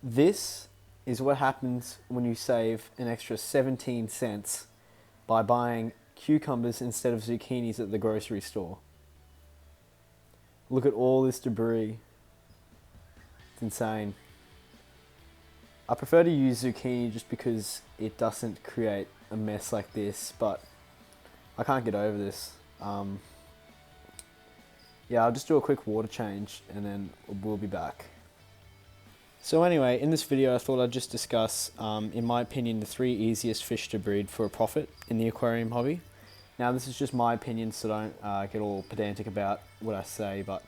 This is what happens when you save an extra 17 cents by buying cucumbers instead of zucchinis at the grocery store. Look at all this debris. It's insane. I prefer to use zucchini just because it doesn't create a mess like this, but I can't get over this. Yeah, I'll just do a quick water change and then we'll be back. So anyway, in this video I thought I'd just discuss, in my opinion, the 3 easiest fish to breed for a profit in the aquarium hobby. Now this is just my opinion, so don't get all pedantic about what I say, but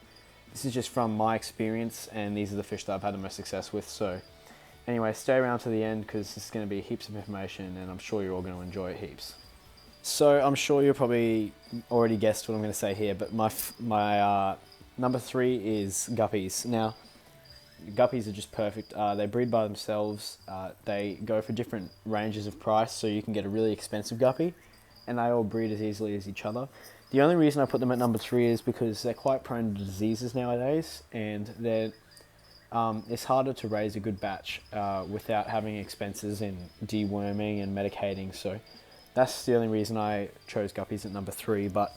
this is just from my experience and these are the fish that I've had the most success with. So anyway, stay around to the end because this is going to be heaps of information and I'm sure you're all going to enjoy it heaps. So I'm sure you probably already guessed what I'm going to say here, but my number 3 is guppies. Now, guppies are just perfect. They breed by themselves. They go for different ranges of price, so you can get a really expensive guppy, and they all breed as easily as each other. The only reason I put them at number 3 is because they're quite prone to diseases nowadays, and it's harder to raise a good batch without having expenses in deworming and medicating. So that's the only reason I chose guppies at number 3. But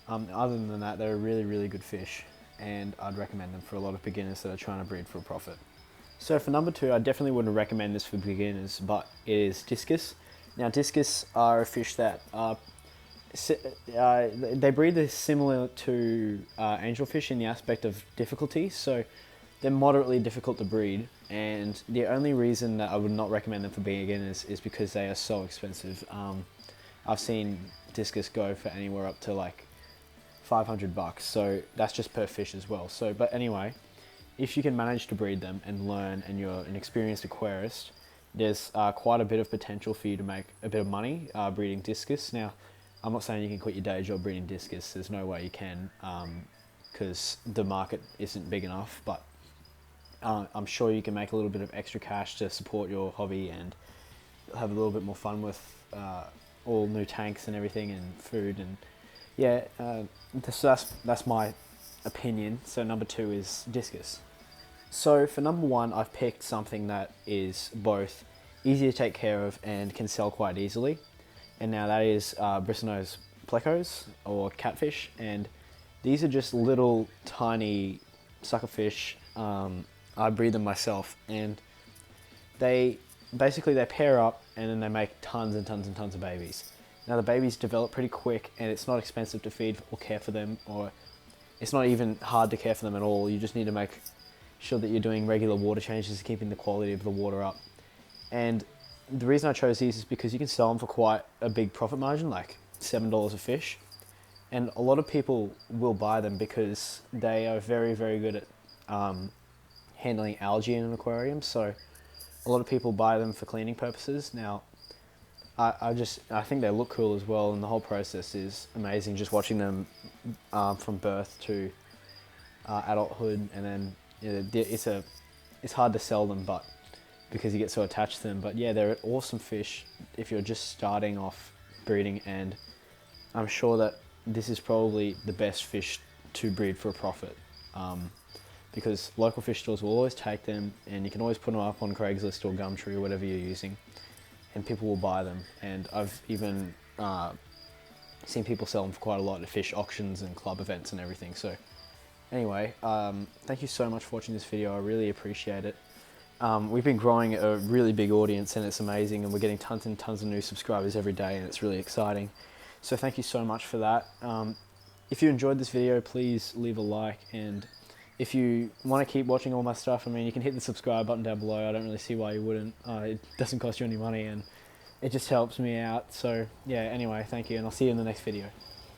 other than that, they're a really, really good fish, and I'd recommend them for a lot of beginners that are trying to breed for a profit. So for number 2, I definitely wouldn't recommend this for beginners, but it is discus. Now discus are a fish that they breed similar to angelfish in the aspect of difficulty, so they're moderately difficult to breed, and the only reason that I would not recommend them for beginners is because they are so expensive. I've seen discus go for anywhere up to like $500, so that's just per fish as well. So, but anyway, if you can manage to breed them and learn, and you're an experienced aquarist, there's quite a bit of potential for you to make a bit of money breeding discus. Now, I'm not saying you can quit your day job breeding discus. There's no way you can, because the market isn't big enough. But I'm sure you can make a little bit of extra cash to support your hobby and have a little bit more fun with all new tanks and everything and food. And yeah, so that's my opinion. So number 2 is discus. So for number 1, I've picked something that is both easy to take care of and can sell quite easily. And now that is Bristlenose Plecos, or catfish. And these are just little tiny suckerfish. I breed them myself, and they pair up and then they make tons and tons and tons of babies. Now the babies develop pretty quick, and it's not expensive to feed or care for them, or it's not even hard to care for them at all. You just need to make sure that you're doing regular water changes, keeping the quality of the water up. And the reason I chose these is because you can sell them for quite a big profit margin, like $7 a fish. And a lot of people will buy them because they are very, very good at handling algae in an aquarium. So a lot of people buy them for cleaning purposes. Now, I think they look cool as well, and the whole process is amazing. Just watching them from birth to adulthood, and then it's hard to sell them, but because you get so attached to them. But yeah, they're awesome fish if you're just starting off breeding, and I'm sure that this is probably the best fish to breed for a profit, because local fish stores will always take them, and you can always put them up on Craigslist or Gumtree or whatever you're using, and people will buy them. And I've even seen people sell them for quite a lot at fish auctions and club events and everything. So anyway, thank you so much for watching this video. I really appreciate it. We've been growing a really big audience, and it's amazing, and we're getting tons and tons of new subscribers every day, and it's really exciting. So thank you so much for that. If you enjoyed this video, please leave a like, and if you want to keep watching all my stuff, I mean, you can hit the subscribe button down below. I don't really see why you wouldn't. It doesn't cost you any money, and it just helps me out. So yeah, anyway, thank you, and I'll see you in the next video.